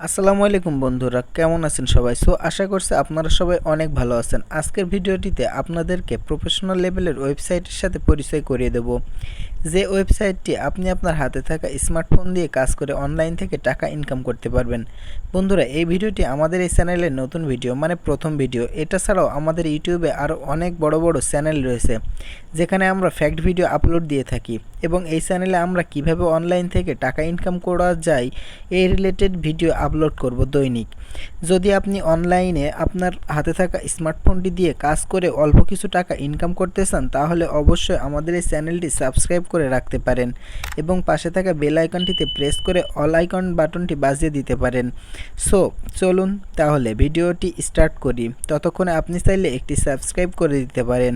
আসসালামু আলাইকুম বন্ধুরা, কেমন আছেন সবাই? আশা করছি আপনারা সবাই অনেক ভালো আছেন। আজকের ভিডিওটিতে আপনাদেরকে প্রফেশনাল লেভেলের ওয়েবসাইটের সাথে পরিচয় করিয়ে দেব, যে ওয়েবসাইটটি আপনি আপনার হাতে থাকা স্মার্টফোন দিয়ে কাজ করে অনলাইন থেকে টাকা ইনকাম করতে পারবেন। বন্ধুরা, এই ভিডিওটি আমাদের এই চ্যানেলের নতুন ভিডিও, মানে প্রথম ভিডিও। এটা ছাড়াও আমাদের ইউটিউবে আরও অনেক বড় বড় চ্যানেল রয়েছে, যেখানে আমরা ফ্যাক্ট ভিডিও আপলোড দিয়ে থাকি, এবং এই চ্যানেলে আমরা কিভাবে অনলাইন থেকে টাকা ইনকাম করা যায় এই রিলেটেড ভিডিও আপলোড করব দৈনিক। যদি আপনি অনলাইনে আপনার হাতে থাকা স্মার্টফোনটি দিয়ে কাজ করে অল্প কিছু টাকা ইনকাম করতে চান, তাহলে অবশ্যই আমাদের এই চ্যানেলটি সাবস্ক্রাইব করে রাখতে পারেন এবং পাশে থাকা বেল আইকনটিতে প্রেস করে অল আইকন বাটনটি বাজিয়ে দিতে পারেন। চলুন তাহলে ভিডিওটি স্টার্ট করি। ততক্ষণে আপনি চাইলে একটি সাবস্ক্রাইব করে দিতে পারেন।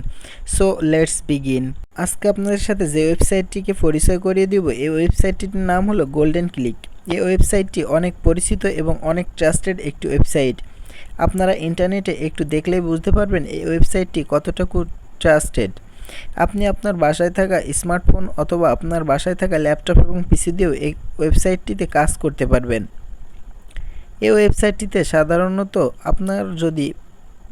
Let's begin. আজকে আপনাদের সাথে যে ওয়েবসাইটটিকে পরিচয় করিয়ে দিব, এই ওয়েবসাইটটির নাম হলো গোল্ডেন ক্লিক। এই ওয়েবসাইটটি অনেক পরিচিত এবং অনেক ট্রাস্টেড একটি ওয়েবসাইট। আপনারা ইন্টারনেটে একটু দেখলেই বুঝতে পারবেন এই ওয়েবসাইটটি কতটুকু ট্রাস্টেড। আপনি আপনার বাসায় থাকা স্মার্টফোন অথবা আপনার বাসায় থাকা ল্যাপটপ এবং পিসি দিয়েও এই ওয়েবসাইটটিতে কাজ করতে পারবেন। এই ওয়েবসাইটটিতে সাধারণত আপনার যদি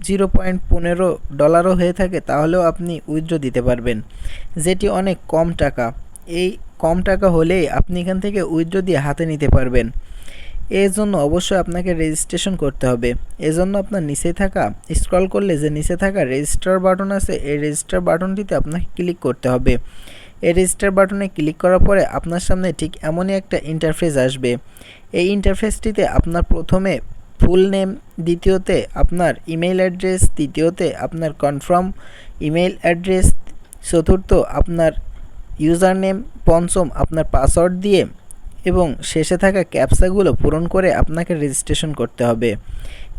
$0.15 হয়ে থাকে, তাহলেও আপনি উইথড্র দিতে পারবেন, যেটি অনেক কম টাকা। এই কম টাকা হলেই আপনি এখান থেকে উইথড্র দিয়ে হাতে নিতে পারবেন। এর জন্য অবশ্যই আপনাকে রেজিস্ট্রেশন করতে হবে। এজন্য আপনার নিচে থাকা, স্ক্রল করলে যে নিচে থাকা রেজিস্টার বাটন আছে, এই রেজিস্টার বাটনটিতে আপনাকে ক্লিক করতে হবে। এই রেজিস্টার বাটনে ক্লিক করার পরে আপনার সামনে ঠিক এমনই একটা ইন্টারফেস আসবে। এই ইন্টারফেসটিতে আপনার প্রথমে ফুল নেম, দ্বিতীয়তে আপনার ইমেল অ্যাড্রেস, তৃতীয়তে আপনার কনফার্ম ইমেল অ্যাড্রেস, চতুর্থ আপনার ইউজার নেম, পঞ্চম আপনার পাসওয়ার্ড দিয়ে এবং শেষে থাকা ক্যাপচাগুলো পূরণ করে আপনাকে রেজিস্ট্রেশন করতে হবে।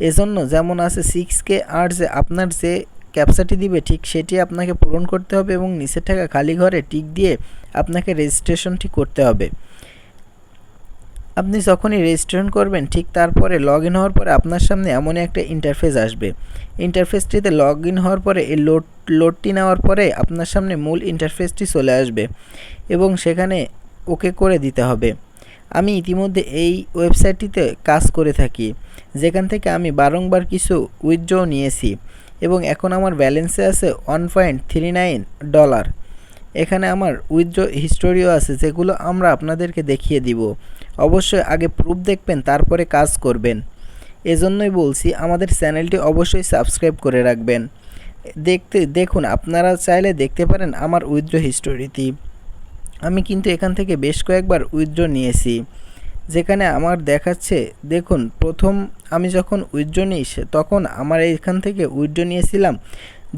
এজন্য যেমন আছে 6K আর যে আপনার যে ক্যাপচাটি দিবে ঠিক সেটি আপনাকে পূরণ করতে হবে এবং নিচে থাকা খালি ঘরে টিক দিয়ে আপনাকে রেজিস্ট্রেশনটি করতে হবে। আপনি যখনই রেজিস্ট্রেশন করবেন, ঠিক তারপরে লগ ইন হওয়ার পরে আপনার সামনে এমনই একটা ইন্টারফেস আসবে। ইন্টারফেসটিতে লগ ইন হওয়ার পরে এই লোডটি নেওয়ার পরে আপনার সামনে মূল ইন্টারফেসটি চলে আসবে এবং সেখানে ওকে করে দিতে হবে। আমি ইতিমধ্যে এই ওয়েবসাইটটিতে কাজ করে থাকি, যেখান থেকে আমি বারংবার কিছু উইথড্র নিয়েছি এবং এখন আমার ব্যালেন্সে আছে $1.39। এখানে আমার উইথড্র হিস্টোরিও আছে, যেগুলো আমরা আপনাদেরকে দেখিয়ে দিব। অবশ্যই আগে প্রুফ দেখবেন, তারপরে কাজ করবেন। এজন্যই বলছি আমাদের চ্যানেলটি অবশ্যই সাবস্ক্রাইব করে রাখবেন। দেখুন, আপনারা চাইলে দেখতে পারেন আমার উইথড্র হিস্টোরিটি। আমি কিন্তু এখান থেকে বেশ কয়েকবার উইথড্র নিয়েছি, যেখানে আমার দেখাচ্ছে, দেখুন, প্রথম আমি যখন উইথড্র নিই তখন আমার এখান থেকে উইথড্র নিয়েছিলাম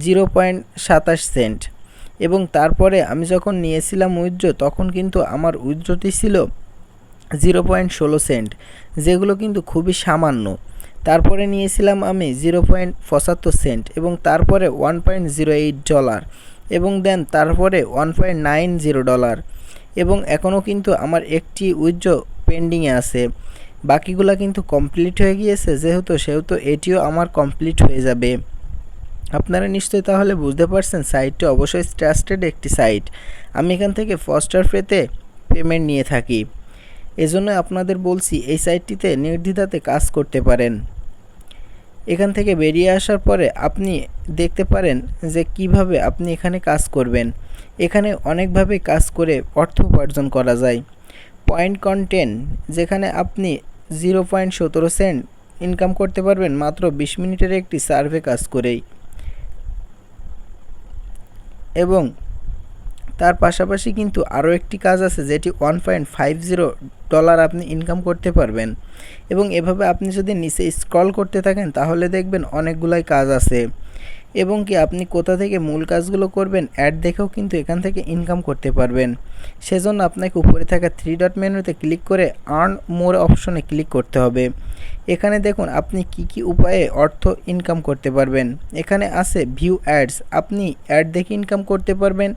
0.27 এবং তারপরে আমি যখন নিয়েছিলাম উইথড্র, তখন কিন্তু আমার উইথড্রটি ছিল 0.16, যেগুলো কিন্তু খুবই সামান্য। তারপরে নিয়েছিলাম আমি 0.75 এবং তারপরে $1.08 এবং দেন তারপরে $1.90 এবং এখনও কিন্তু আমার একটি উইথড্র পেন্ডিংয়ে আছে। বাকিগুলো কিন্তু কমপ্লিট হয়ে গিয়েছে, সেহেতু এটিও আমার কমপ্লিট হয়ে যাবে। আপনারা নিশ্চয়ই তাহলে বুঝতে পারছেন সাইটটি অবশ্যই ট্রাস্টেড একটি সাইট। আমি এখান থেকে ফাস্টার পেতে পেমেন্ট নিয়ে থাকি। এজন্য আপনাদের বলছি এই সাইটটিতে নির্দ্বিধাতে কাজ করতে পারেন। এখান থেকে বেরিয়ে আসার পরে আপনি দেখতে পারেন যে কিভাবে আপনি এখানে কাজ করবেন। এখানে অনেকভাবে কাজ করে অর্থ উপার্জন করা যায়। পয়েন্ট কন্টেন্ট, যেখানে আপনি 0.17 ইনকাম করতে পারবেন মাত্র 20 মিনিটের একটি সার্ভে কাজ করেই, এবং তার পাশাপাশি কিন্তু আরও একটি কাজ আছে যেটি $1.50 আপনি ইনকাম করতে পারবেন। এবং এভাবে আপনি যদি নিচে স্ক্রল করতে থাকেন, তাহলে দেখবেন অনেকগুলাই কাজ আছে, এবং কি আপনি কোথা থেকে মূল কাজগুলো করবেন অ্যাড দেখেও কিন্তু এখান থেকে ইনকাম করতে পারবেন। সেজন্য আপনাকে উপরে থাকা 3 ডট মেনুতে ক্লিক করে আর্ন মোর অপশনে ক্লিক করতে হবে। এখানে দেখুন আপনি কি উপায়ে অর্থ ইনকাম করতে পারবেন। এখানে আছে ভিউ অ্যাডস, আপনি অ্যাড দেখে ইনকাম করতে পারবেন।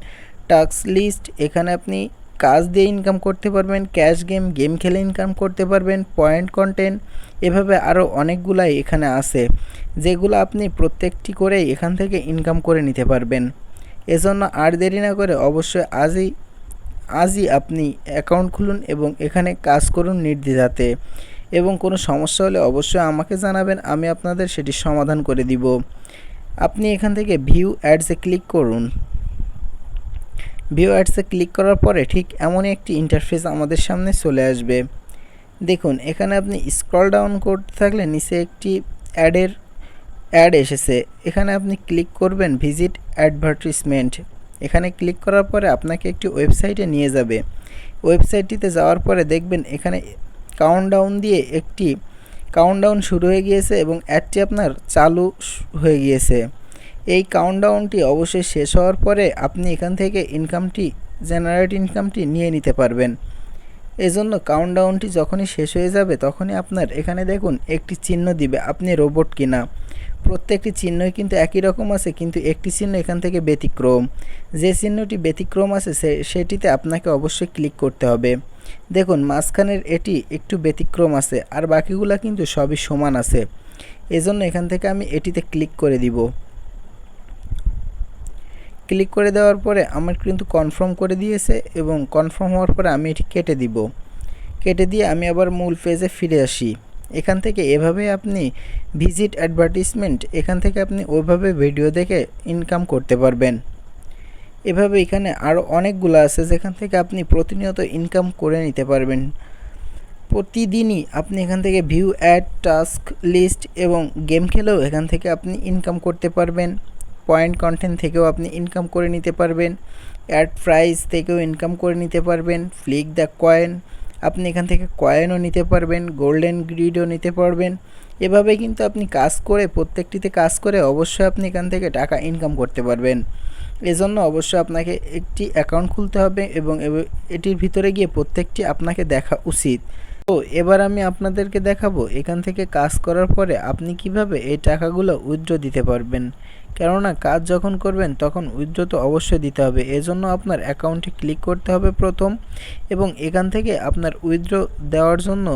টাস্ক লিস্ট, এখানে আপনি কাজ দিয়ে ইনকাম করতে পারবেন। ক্যাশ গেম খেলে ইনকাম করতে পারবেন। পয়েন্ট কন্টেন্ট, এভাবে আরও অনেকগুলাই এখানে আছে, যেগুলো আপনি প্রত্যেকটি করেই এখান থেকে ইনকাম করে নিতে পারবেন। এজন্য আর দেরি না করে অবশ্যই আজই আপনি অ্যাকাউন্ট খুলুন এবং এখানে কাজ করুন নির্দ্বিধাতে। এবং কোনো সমস্যা হলে অবশ্যই আমাকে জানাবেন, আমি আপনাদের সেটি সমাধান করে দিব। আপনি এখান থেকে ভিউ অ্যাডসে ক্লিক করুন। ভিউ অ্যাডসে ক্লিক করার পরে ঠিক এমনই একটি ইন্টারফেস আমাদের সামনে চলে আসবে। দেখুন এখানে আপনি স্ক্রল ডাউন করতে থাকলে নিচে একটি অ্যাড এসেছে, এখানে আপনি ক্লিক করবেন ভিজিট অ্যাডভার্টিসমেন্ট। এখানে ক্লিক করার পরে আপনাকে একটি ওয়েবসাইটে নিয়ে যাবে। ওয়েবসাইটটিতে যাওয়ার পরে দেখবেন এখানে কাউন্টডাউন দিয়ে একটি কাউন্টডাউন শুরু হয়ে গিয়েছে এবং অ্যাডটি আপনার চালু হয়ে গিয়েছে। এই কাউন্টডাউনটি অবশ্যই শেষ হওয়ার পরে আপনি এখান থেকে জেনারেট ইনকামটি নিয়ে নিতে পারবেন। এজন্য কাউন্টডাউনটি যখনই শেষ হয়ে যাবে তখনই আপনার এখানে দেখুন একটি চিহ্ন দিবে আপনি রোবট কিনা। প্রত্যেকটি চিহ্নই কিন্তু একই রকম আছে, কিন্তু একটি চিহ্ন এখান থেকে ব্যতিক্রম। যে চিহ্নটি ব্যতিক্রম আছে সেটিতে আপনাকে অবশ্যই ক্লিক করতে হবে। দেখুন মাঝখানের এটি একটু ব্যতিক্রম আছে, আর বাকিগুলা কিন্তু সবই সমান আছে। এজন্য এখান থেকে আমি এটিতে ক্লিক করে দিব। ক্লিক করে দেওয়ার পরে আমার কিন্তু কনফার্ম করে দিয়েছে এবং কনফার্ম হওয়ার পরে আমি এটি কেটে দিব। কেটে দিয়ে আমি আবার মূল পেজে ফিরে আসি। এখান থেকে এভাবে আপনি ভিজিট অ্যাডভার্টিসমেন্ট, এখান থেকে আপনি ওইভাবে ভিডিও দেখে ইনকাম করতে পারবেন। এভাবে এখানে আরও অনেকগুলো আছে যেখান থেকে আপনি প্রতিনিয়ত ইনকাম করে নিতে পারবেন। প্রতিদিনই আপনি এখান থেকে ভিউ অ্যাড, টাস্ক লিস্ট এবং গেম খেলেও এখান থেকে আপনি ইনকাম করতে পারবেন। পয়েন্ট কন্টেন্ট থেকেও আপনি ইনকাম করে নিতে পারবেন। অ্যাড প্রাইস থেকেও ইনকাম করে নিতে পারবেন। ফ্লিক দ্য কয়েন, আপনি এখান থেকে কয়েনও নিতে পারবেন, গোল্ডেন গ্রিডও নিতে পারবেন। এভাবে কিন্তু আপনি কাজ করে প্রত্যেকটিতে কাজ করে অবশ্যই আপনি এখান থেকে টাকা ইনকাম করতে পারবেন। এজন্য অবশ্যই আপনাকে একটি অ্যাকাউন্ট খুলতে হবে এবং এটির ভিতরে গিয়ে প্রত্যেকটি আপনাকে দেখা উচিত। তো এবার আমি আপনাদেরকে দেখাবো এখান থেকে কাজ করার পরে আপনি কিভাবে এই টাকাগুলো উইথড্র দিতে পারবেন। কেননা কাজ যখন করবেন তখন উইথড্র তো অবশ্যই দিতে হবে। এজন্য আপনার অ্যাকাউন্টে ক্লিক করতে হবে প্রথম, এবং এখান থেকে আপনার উইথড্র দেওয়ার জন্য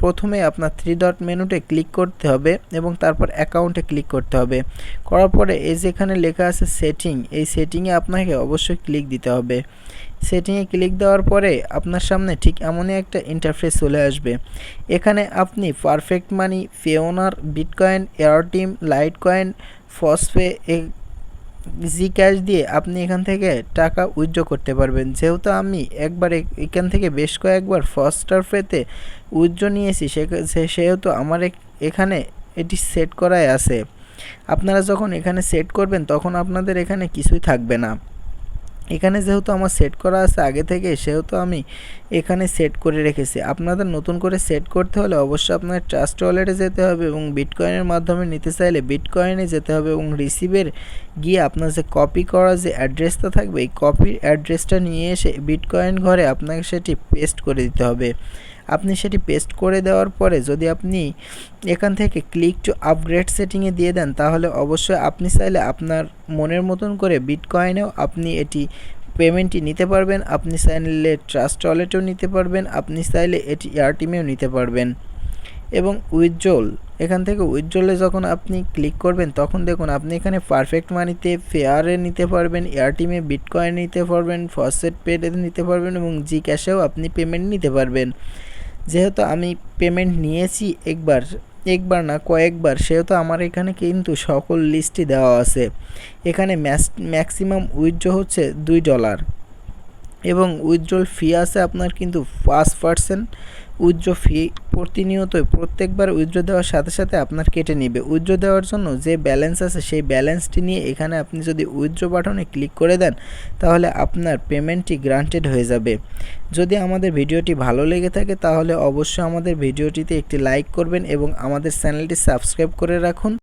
প্রথমে আপনার 3 ডট মেনুতে ক্লিক করতে হবে এবং তারপর অ্যাকাউন্টে ক্লিক করতে হবে। করার পরে এই যেখানে লেখা আছে সেটিং, এই সেটিংয়ে আপনাকে অবশ্যই ক্লিক দিতে হবে। সেটিংয়ে ক্লিক দেওয়ার পরে আপনার সামনে ঠিক এমনই একটা ইন্টারফেস চলে আসবে। এখানে আপনি পারফেক্ট মানি, ফিওনার, বিটকয়েন, এয়ারটিম, লাইট কয়েন, ফসপে, জি ক্যাশ দিয়ে আপনি এখান থেকে টাকা উইথড্র করতে পারবেন। যেহেতু আমি একবার এখান থেকে বেশ কয়েকবার ফস্টারফেতে উইথড্র নিয়েছি সেহেতু আমার এখানে এটি সেট করাই আছে। আপনারা যখন এখানে সেট করবেন তখন আপনাদের এখানে কিছুই থাকবে না। এখানে যেহেতু আমার সেট করা আছে আগে থেকে, সেহেতু আমি এখানে সেট করে রেখেছি। আপনাদের নতুন করে সেট করতে হলে অবশ্যই আপনার ট্রাস্ট ওয়ালেটে যেতে হবে এবং বিটকয়েনের মাধ্যমে নিতে চাইলে বিটকয়েনে যেতে হবে এবং রিসিভের গিয়ে আপনার যে কপি করা যে অ্যাড্রেসটা থাকবে এই কপির অ্যাড্রেসটা নিয়ে এসে বিটকয়েন ঘরে আপনাকে সেটি পেস্ট করে দিতে হবে। আপনি সেটি পেস্ট করে দেওয়ার পরে যদি আপনি এখান থেকে ক্লিক টু আপগ্রেড সেটিংয়ে দিয়ে দেন তাহলে অবশ্যই আপনি চাইলে আপনার মনের মতন করে বিটকয়েনেও আপনি এটি পেমেন্টটি নিতে পারবেন। আপনি চাইলে ট্রাস্ট ওয়ালেটেও নিতে পারবেন, আপনি চাইলে এটি এয়ারটিমেও নিতে পারবেন। এবং উইথড্রল, এখান থেকে উইথড্রলে যখন আপনি ক্লিক করবেন তখন দেখুন আপনি এখানে পারফেক্ট মানিতে, ফেয়ারে নিতে পারবেন, এয়ারটিমে বিটকয়েন নিতে পারবেন, ফসেট পেতে নিতে পারবেন এবং জি ক্যাশেও আপনি পেমেন্ট নিতে পারবেন। যেহেতু আমি পেমেন্ট নিয়েছি একবার না কয়েকবার, সেহেতু আমার এখানে কিন্তু সকল লিস্টই দেওয়া আছে। এখানে ম্যাক্সিমাম উইথড্র হচ্ছে $2 এবং উইথড্রল ফি আছে আপনার কিন্তু 5% উইথড্র ফি প্রতিনিয়তই প্রত্যেকবার উইথড্র দেওয়ার সাথে সাথে আপনার কেটে নেবে। উইথড্র দেওয়ার জন্য যে ব্যালেন্স আছে সেই ব্যালেন্সটি নিয়ে এখানে আপনি যদি উইথড্র বাটনে ক্লিক করে দেন তাহলে আপনার পেমেন্টটি গ্রান্টেড হয়ে যাবে। যদি আমাদের ভিডিওটি ভালো লেগে থাকে তাহলে অবশ্যই আমাদের ভিডিওটিতে একটি লাইক করবেন এবং আমাদের চ্যানেলটি সাবস্ক্রাইব করে রাখুন।